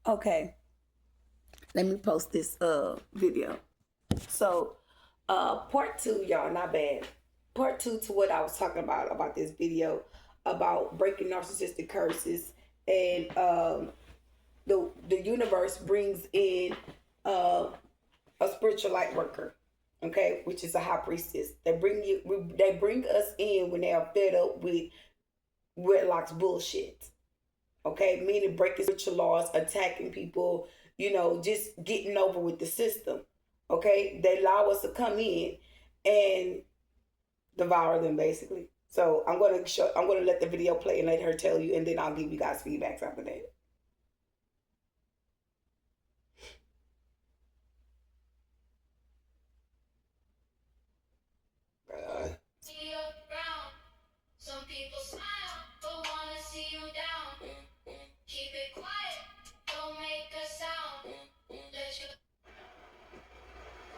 Okay, let me post this video. So part two, y'all, not bad. Part two to what I was talking about this video about breaking narcissistic curses, and the universe brings in uh, a spiritual light worker, okay, which is a high priestess. They bring us in when they are fed up with wedlock's bullshit, okay, meaning breaking spiritual laws, attacking people, just getting over with the system, okay. They allow us to come in and devour them basically. So I'm gonna let the video play and let her tell you, and then I'll give you guys feedbacks after that. Some people smile, but wanna see you down. Keep it quiet, don't make a sound. Let you.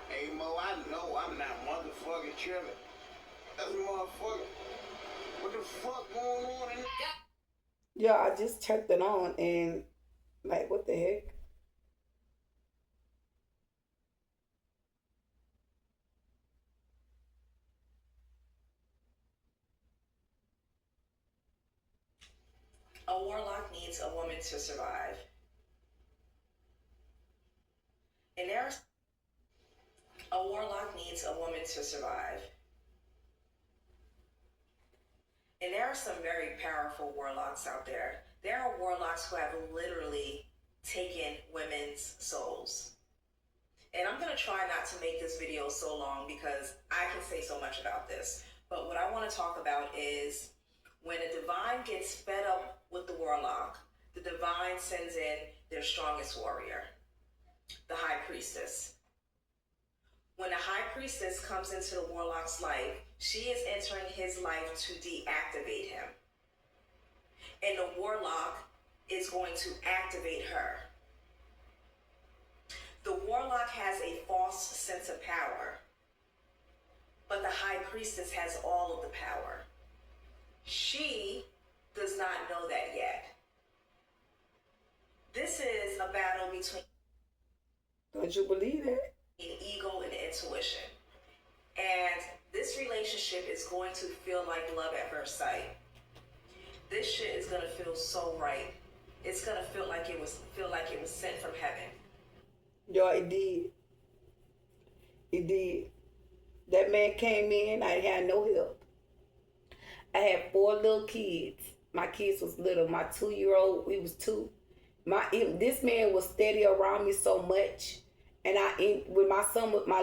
Hey Mo, I know I'm not motherfucking chilling. That's motherfucker. What the fuck going on in there? Yeah, I just checked it on and like, what the heck? A warlock needs a woman to survive. And there's a warlock needs a woman to survive. And there are some very powerful warlocks out there. There are warlocks who have literally taken women's souls. And I'm going to try not to make this video so long because I can say so much about this. But what I want to talk about is when a divine gets fed up with the warlock, the divine sends in their strongest warrior, the high priestess. When a high priestess comes into the warlock's life, she is entering his life to deactivate him. And the warlock is going to activate her. The warlock has a false sense of power, but the high priestess has all of the power. She does not know that yet. This is a battle between... Don't you believe it? Ego and intuition. And this relationship is going to feel like love at first sight. This shit is gonna feel so right. It's gonna feel like it was sent from heaven. Yo, it did. It did. That man came in, I had no help. I had 4 little kids. My kids was little. My 2-year-old, we was 2. This man was steady around me so much. And when my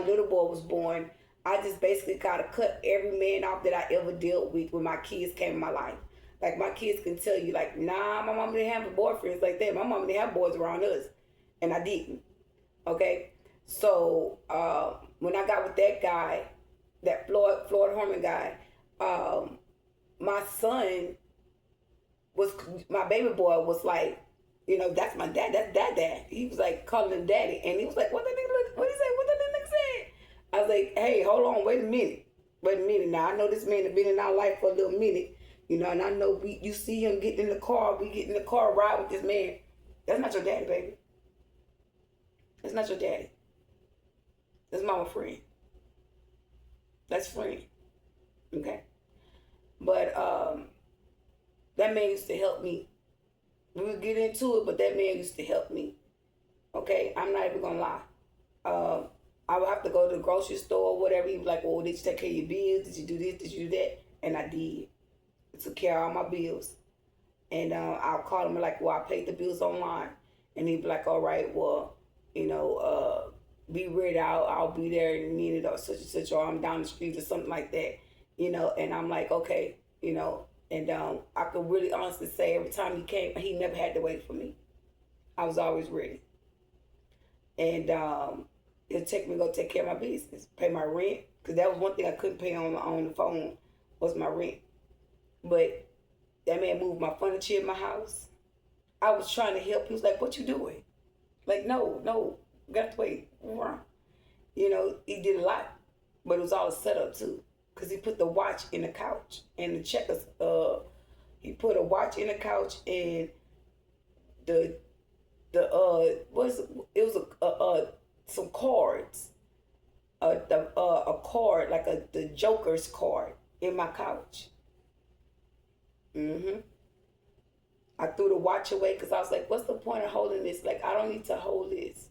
little boy was born, I just basically kind of cut every man off that I ever dealt with when my kids came in my life. Like, my kids can tell you, like, nah, my mom didn't have boyfriends like that. My mom didn't have boys around us. And I didn't. Okay? So, when I got with that guy, that Floyd Herman guy, my baby boy was like, that's my dad, that's dad. He was like calling him daddy. And he was like, what he say? What the nigga said? I was like, hey, hold on, wait a minute. Now, I know this man has been in our life for a little minute, and I know you see him getting in the car, we get in the car, ride with this man. That's not your daddy, baby. That's not your daddy. That's mama friend. That's friend. Okay? But that man used to help me. We would get into it, but that man used to help me. Okay? I'm not even gonna lie. I would have to go to the grocery store or whatever. He'd be like, "Oh, did you take care of your bills? Did you do this? Did you do that?" And I did. I took care of all my bills. And I'll call him and like, "Well, I paid the bills online." And he'd be like, "All right, well, be ready. I'll be there in a minute or such and such, or I'm down the street or something like that." And I'm like, okay, and I could really honestly say every time he came, he never had to wait for me. I was always ready. And he'll take me to go take care of my business, pay my rent, because that was one thing I couldn't pay on the phone was my rent. But that man moved my furniture in my house. I was trying to help. He was like, "What you doing?" Like, no, got to wait. He did a lot, but it was all a setup too. Because he put the watch in the couch and the checkers. He put a watch in the couch and the the was it was some cards, a card like the Joker's card in my couch. Mm-hmm. I threw the watch away because I was like, what's the point of holding this? Like, I don't need to hold this.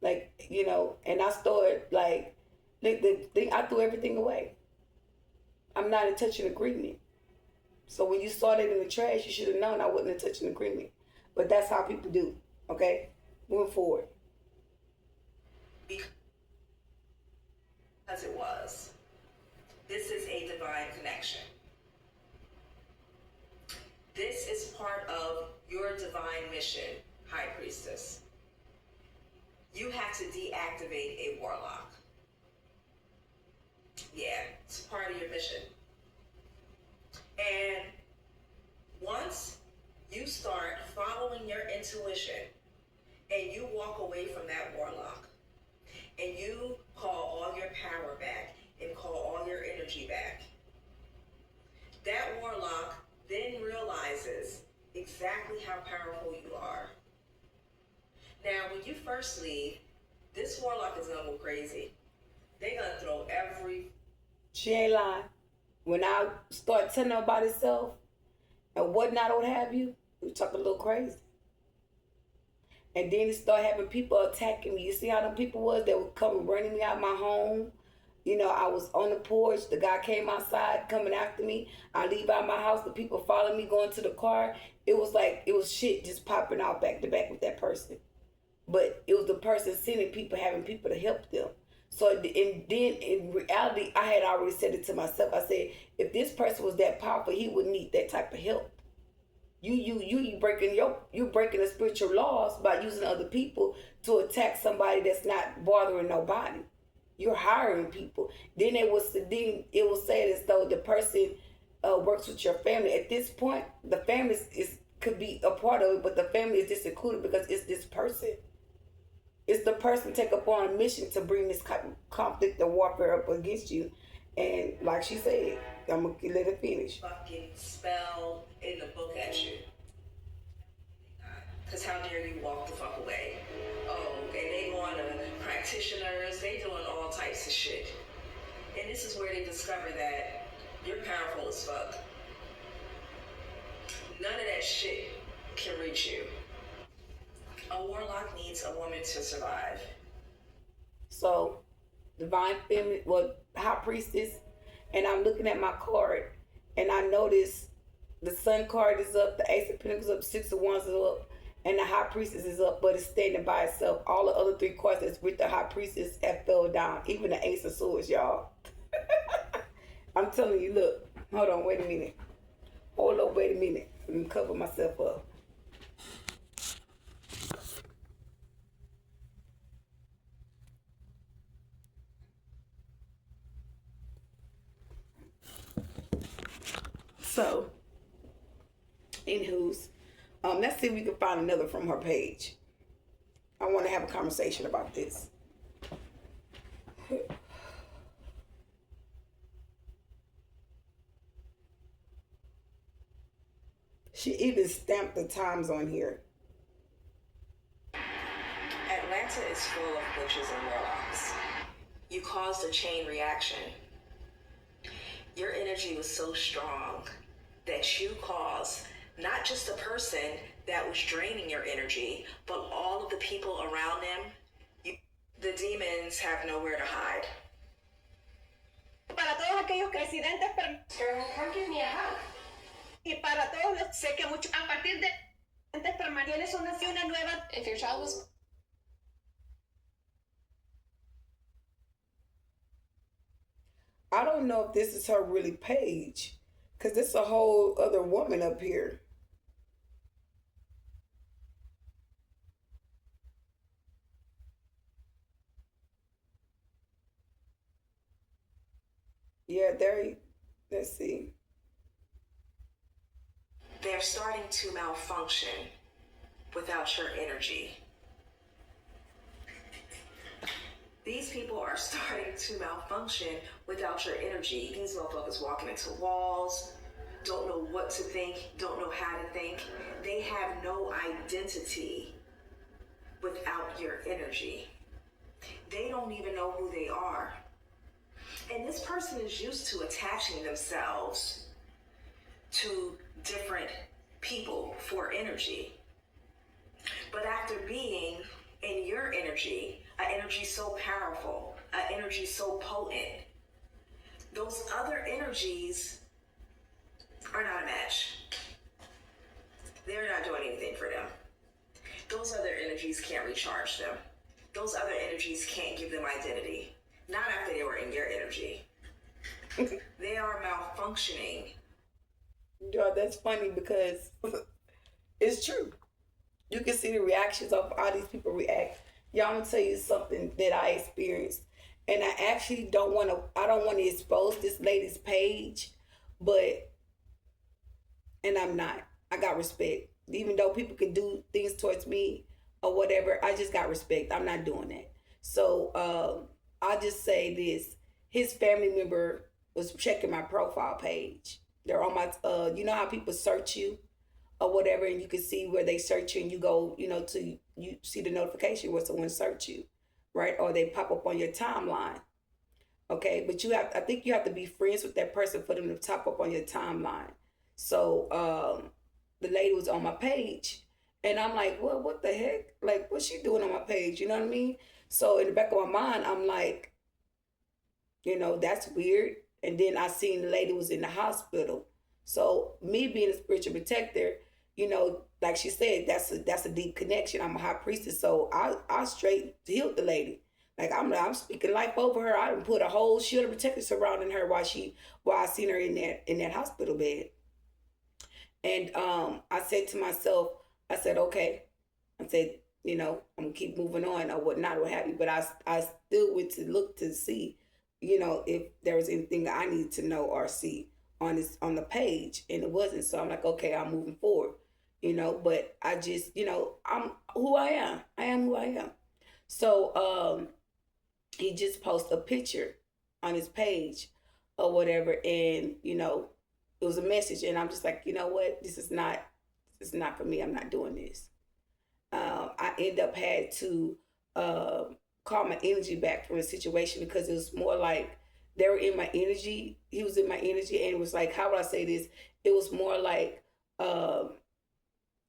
Like, and I started, like, the thing, I threw everything away. I'm not in touch an agreement. So when you saw that in the trash, you should have known I wasn't in touch an agreement. But that's how people do, okay? Moving forward. Because it was. This is a divine connection. This is part of your divine mission, High Priestess. You have to deactivate a warlock. Yeah, it's part of your mission. And once you start following your intuition and you walk away from that warlock and you call all your power back and call all your energy back, that warlock then realizes exactly how powerful you are. Now, when you first leave, this warlock is gonna go crazy. They're gonna throw every... She ain't lying. When I start telling her about herself and whatnot, what have you, we talk a little crazy. And then it start having people attacking me. You see how them people was that would come running me out of my home? I was on the porch. The guy came outside coming after me. I leave out my house. The people follow me going to the car. It was shit just popping out back to back with that person. But it was the person sending people, having people to help them. So and then in reality, I had already said it to myself. I said, if this person was that powerful, he would need that type of help. You breaking the spiritual laws by using other people to attack somebody that's not bothering nobody. You're hiring people. Then it was said as though the person works with your family. At this point, the family could be a part of it, but the family is just included because it's this person. It's the person take upon a mission to bring this conflict or warfare up against you. And like she said, I'm going to let it finish. Fucking spell in the book at you. Because how dare you walk the fuck away? Oh, and they going to practitioners. They doing all types of shit. And this is where they discover that you're powerful as fuck. None of that shit can reach you. A warlock needs a woman to survive. So, divine feminine, high priestess, and I'm looking at my card, and I notice the sun card is up, the ace of pentacles up, six of wands is up, and the high priestess is up, but it's standing by itself. All the other three cards that's with the high priestess have fell down, even the ace of swords, y'all. I'm telling you, look, hold on, wait a minute. Hold on, wait a minute. Let me cover myself up. So, anywho's, let's see if we can find another from her page. I want to have a conversation about this. She even stamped the times on here. Atlanta is full of witches and warlocks. You caused a chain reaction. Your energy was so strong that you caused not just the person that was draining your energy, but all of the people around them. The demons have nowhere to hide. Para todos aquellos residentes, Girl, come give me a hug. y para todos los, sé que muchos, a partir de residentes permanentes, una nueva. If your child was I don't know if this is her really page, because there's a whole other woman up here. Yeah, let's see. They're starting to malfunction without your energy. These people are starting to malfunction without your energy. These motherfuckers walking into walls, don't know what to think, don't know how to think. They have no identity without your energy. They don't even know who they are. And this person is used to attaching themselves to different people for energy. But after being in your energy, an energy so powerful, an energy so potent, those other energies are not a match. They're not doing anything for them. Those other energies can't recharge them. Those other energies can't give them identity. Not after they were in your energy. They are malfunctioning. Yo, that's funny because it's true. You can see the reactions of how these people react. Y'all, I'm gonna tell you something that I experienced. And I actually I don't want to expose this lady's page, but, and I'm not. I got respect. Even though people can do things towards me or whatever, I just got respect. I'm not doing that. So I'll just say this. His family member was checking my profile page. They're on my, you know how people search you or whatever, and you can see where they search you and you go, you see the notification where someone search you, right? Or they pop up on your timeline. Okay, but I think you have to be friends with that person for them to pop up on your timeline. So the lady was on my page, and I'm like, well, what the heck? Like, what's she doing on my page? You know what I mean? So in the back of my mind, I'm like, that's weird. And then I seen the lady was in the hospital. So me being a spiritual protector, like she said, that's a deep connection. I'm a high priestess, so I straight healed the lady. Like I'm speaking life over her. I put a whole shield of protection surrounding her while I seen her in that hospital bed. And I said to myself, I said, okay. I said, I'm gonna keep moving on or whatnot, what have you. But I still went to look to see, if there was anything I needed to know or see on the page, and it wasn't. So I'm like, okay, I'm moving forward. But I just, I'm who I am. I am who I am. So he just posted a picture on his page or whatever, and it was a message, and I'm just like, you know what, this is not for me. I'm not doing this. I end up had to call my energy back from the situation because it was more like they were in my energy. He was in my energy, and it was like, how would I say this? It was more like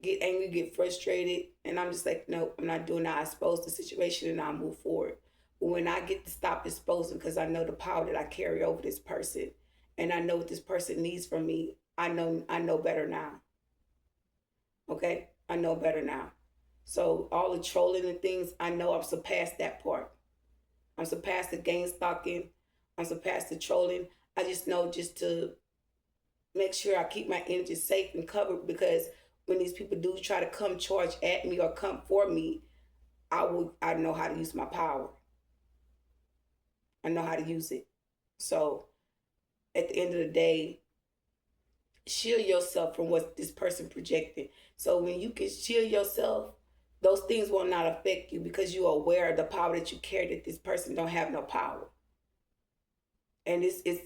get angry, get frustrated, and I'm just like, no, I'm not doing that. I expose the situation and I'll move forward. But when I get to stop exposing, because I know the power that I carry over this person, and I know what this person needs from me, I know better now. Okay, I know better now. So all the trolling and things, I know I've surpassed that part. I'm surpassed the game stalking. I'm surpassed the trolling. I just know just to make sure I keep my energy safe and covered, because when these people do try to come charge at me or come for me, I know how to use my power. I know how to use it. So at the end of the day, shield yourself from what this person projected. So when you can shield yourself, those things will not affect you because you are aware of the power that you carry, that this person don't have no power. And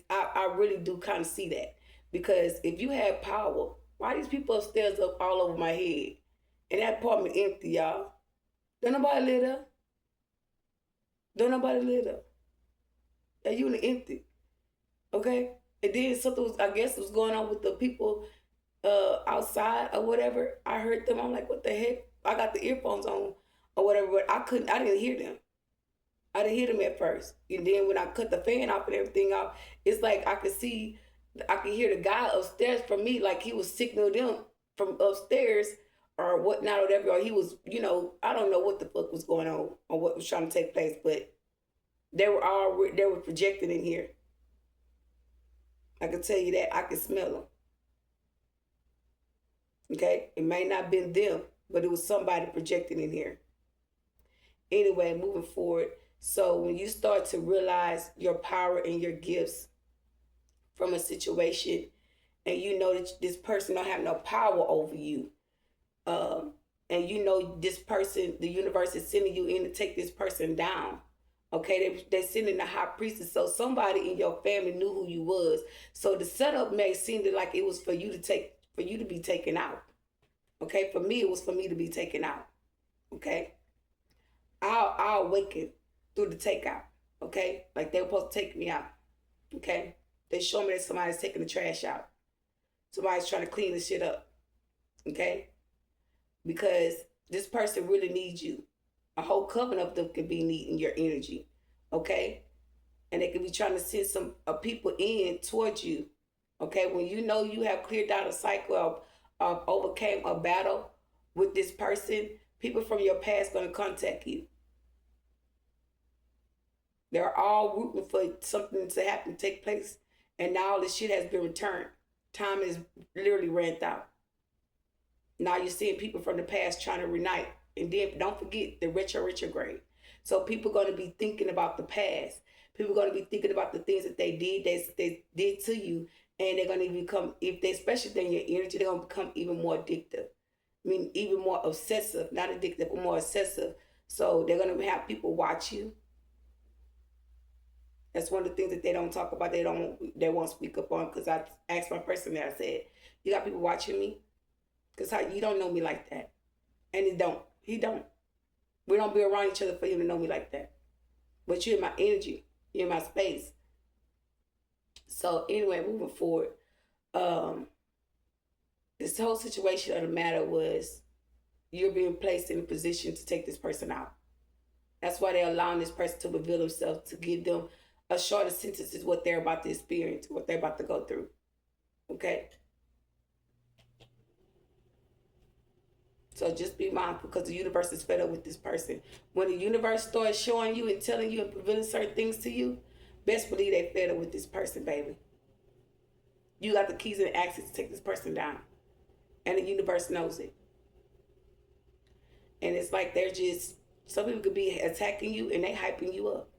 I really do kind of see that, because if you have power, why these people upstairs up all over my head? And that apartment empty, y'all. Don't nobody live there. Don't nobody live there. That unit empty. Okay? And then something was, I guess, was going on with the people outside or whatever. I heard them. I'm like, what the heck? I got the earphones on or whatever, but I didn't hear them. I didn't hear them at first. And then when I cut the fan off and everything off, it's like I could hear the guy upstairs from me, like he was signaling them from upstairs or whatnot or whatever. Or he was, I don't know what the fuck was going on or what was trying to take place, but they were projecting in here. I can tell you that. I can smell them. Okay? It may not have been them, but it was somebody projecting in here. Anyway, moving forward. So when you start to realize your power and your gifts from a situation, and you know that this person don't have no power over you, and you know this person, the universe is sending you in to take this person down. Okay, they're sending the high priestess. So somebody in your family knew who you was. So the setup may seem like it was for you to be taken out. Okay, for me, it was for me to be taken out. Okay, I'll awaken through the takeout. Okay, like they were supposed to take me out. Okay, they show me that somebody's taking the trash out. Somebody's trying to clean the shit up. Okay, because this person really needs you. A whole coven of them could be needing your energy. Okay, and they could be trying to send some people in towards you. Okay, when you know you have cleared out a cycle of overcame a battle with this person, people from your past going to contact you. They're all rooting for something to happen, take place, and now all this shit has been returned. Time is literally ran out. Now you're seeing people from the past trying to reunite, and then don't forget the retrograde. So people are going to be thinking about the past. People are going to be thinking about the things that they did to you, and they're going to become, if they, especially in your energy, they're going to become even more addictive. I mean, even more obsessive, not addictive, but more obsessive. So they're going to have people watch you. That's one of the things that they don't talk about. They won't speak up on, because I asked my person there, I said, you got people watching me? Because you don't know me like that. And he don't. We don't be around each other for him to know me like that. But you're in my energy. You're in my space. So anyway, moving forward, this whole situation of the matter was you're being placed in a position to take this person out. That's why they're allowing this person to reveal themselves, to give them a shorter sentence is what they're about to experience, what they're about to go through. Okay? So just be mindful, because the universe is fed up with this person. When the universe starts showing you and telling you and revealing certain things to you, best believe they're fed up with this person, baby. You got the keys and access to take this person down. And the universe knows it. And it's like they're just, some people could be attacking you and they hyping you up.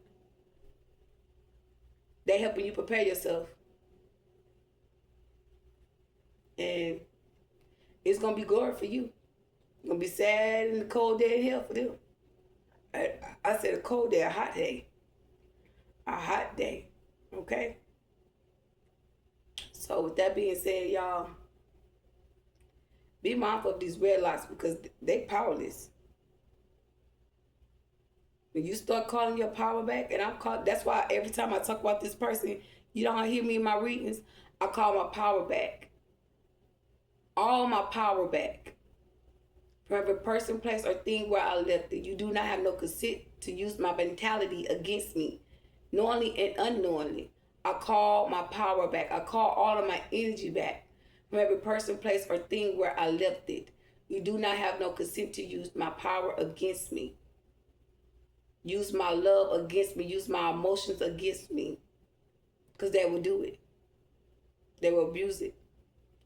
They helping you prepare yourself. And it's going to be glory for you. It's going to be sad and the cold day in hell for them. I said a cold day, a hot day. A hot day. Okay? So with that being said, y'all, be mindful of these red locks, because they powerless. When you start calling your power back, and that's why every time I talk about this person, you don't hear me in my readings, I call my power back. All my power back. For every person, place, or thing where I left it, you do not have no consent to use my mentality against me, knowingly and unknowingly. I call my power back. I call all of my energy back. From every person, place, or thing where I left it. You do not have no consent to use my power against me. Use my love against me. Use my emotions against me. Because they will do it. They will abuse it.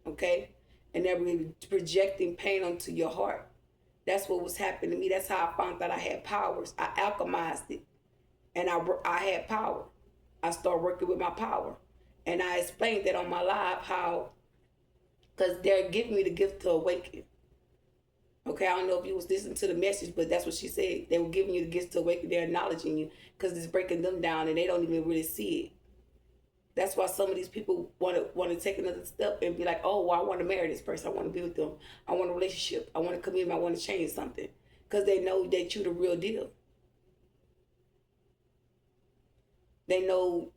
Okay? And they will be projecting pain onto your heart. That's what was happening to me. That's how I found that I had powers. I alchemized it. And I had power. I started working with my power. And I explained that on my live how, because they're giving me the gift to awaken. Okay, I don't know if you was listening to the message, but that's what she said. They were giving you the gift to awaken. They're acknowledging you, because it's breaking them down and they don't even really see it. That's why some of these people want to take another step and be like, oh, well, I want to marry this person. I want to be with them. I want a relationship. I want to commit. I want to change something. Because they know that you're the real deal. They know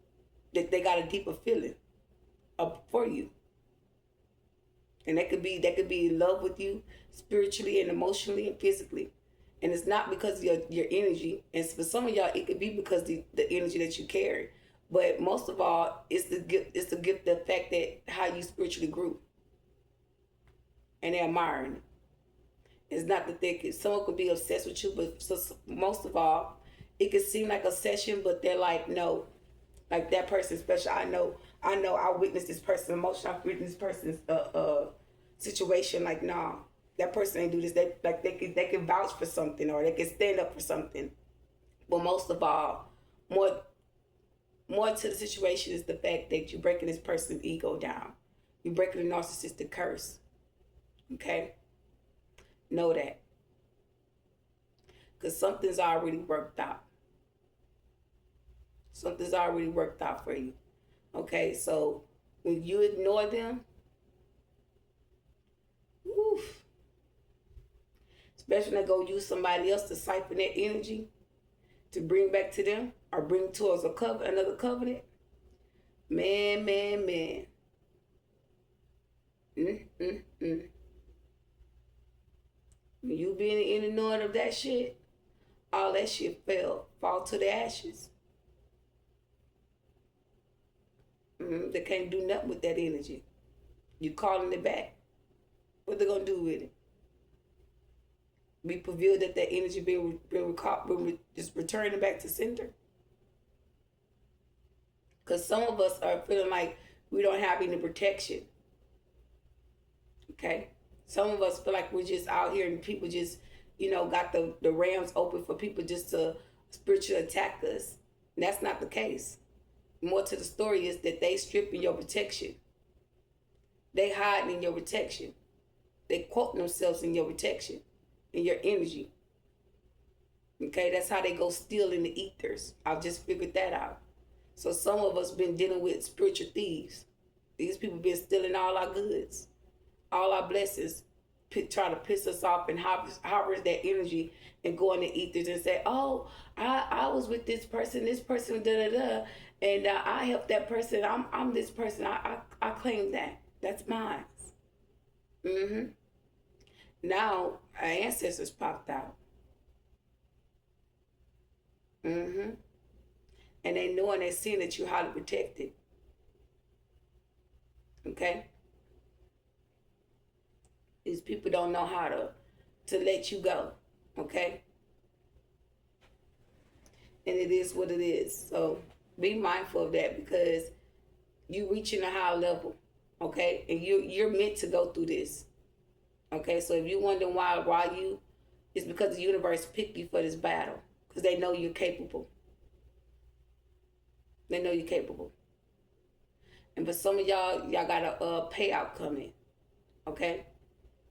that they got a deeper feeling for you. And that could be in love with you spiritually and emotionally and physically. And it's not because of your energy. And for some of y'all, it could be because the energy that you carry. But most of all, it's the gift, the fact that how you spiritually grew. And they're admiring it. It's not that someone could be obsessed with you, but most of all, it could seem like a session, but they're like, no, like that person's special. I know, I witnessed this person's emotion. I witnessed this person's situation. Like, nah, that person ain't do this. They can vouch for something, or they can stand up for something. But most of all, more to the situation is the fact that you're breaking this person's ego down. You're breaking the narcissistic curse. Okay? Know that. Because something's already worked out. Something's already worked out for you. Okay? So when you ignore them, especially when they go use somebody else to siphon that energy to bring back to them or bring towards another covenant. Man, man, man. Mm. When you being in the knowing of that shit, all that shit fall to the ashes. They can't do nothing with that energy. You calling it back. What they gonna do with it? Be prevailed that that energy being just returning back to center. Because some of us are feeling like we don't have any protection. Okay? Some of us feel like we're just out here and people just, got the rams open for people just to spiritually attack us. And that's not the case. More to the story is that they stripping your protection. They hiding in your protection. They quoting themselves in your protection, in your energy. Okay, that's how they go steal in the ethers. I've just figured that out. So some of us been dealing with spiritual thieves. These people been stealing all our goods, all our blessings, try to piss us off and harvest that energy and go in the ethers and say, oh, I was with this person, da-da-da, and I helped that person. I'm this person. I claim that. That's mine. Now our ancestors popped out. And they know and they seeing that you're highly protected. Okay? These people don't know how to let you go. Okay? And it is what it is. So be mindful of that because you reaching a high level. Okay? And you're meant to go through this. Okay? So if you're wondering why it's because the universe picked you for this battle. Because they know you're capable. They know you're capable. And for some of y'all got a payout coming. Okay?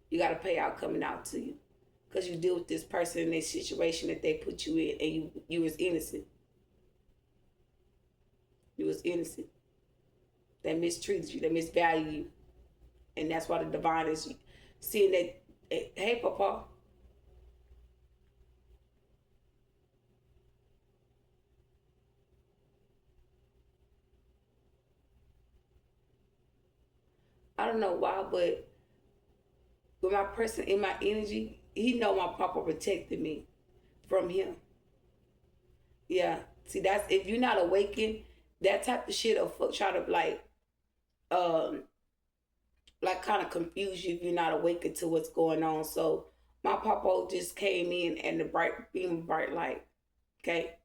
You got a payout coming out to you. Because you deal with this person in a situation that they put you in and you was innocent. You was innocent. They mistreated you. They misvalued you. And that's why the divine is seeing that, hey, Papa. I don't know why, but with my person in my energy, he know my Papa protected me from him. Yeah. See, that's if you're not awakened, that type of shit will try to kind of confuse you if you're not awakened to what's going on. So my Papa just came in and the bright beam, bright light. Okay.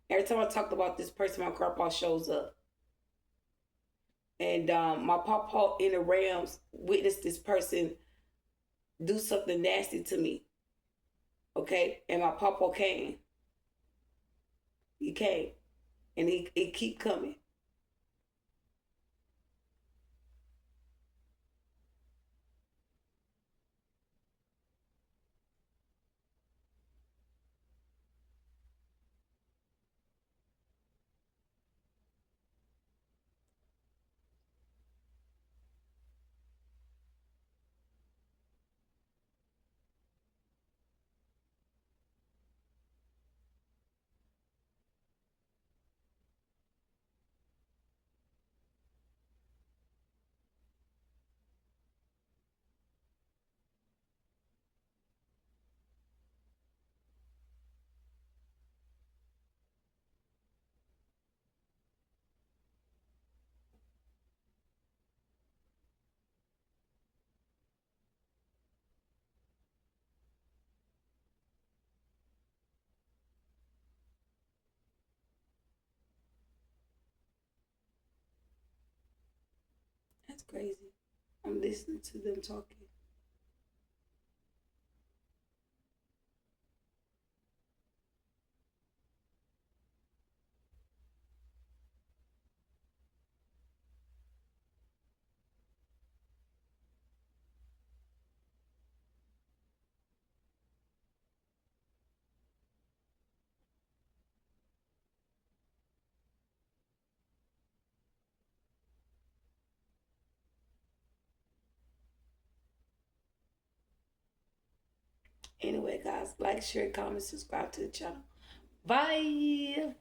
Every time I talked about this person, my grandpa shows up. And my Papa in the realms witnessed this person do something nasty to me. Okay. And my Papa came. He came. And he keep coming. That's crazy. I'm listening to them talking. Anyway, guys, like, share, comment, subscribe to the channel. Bye.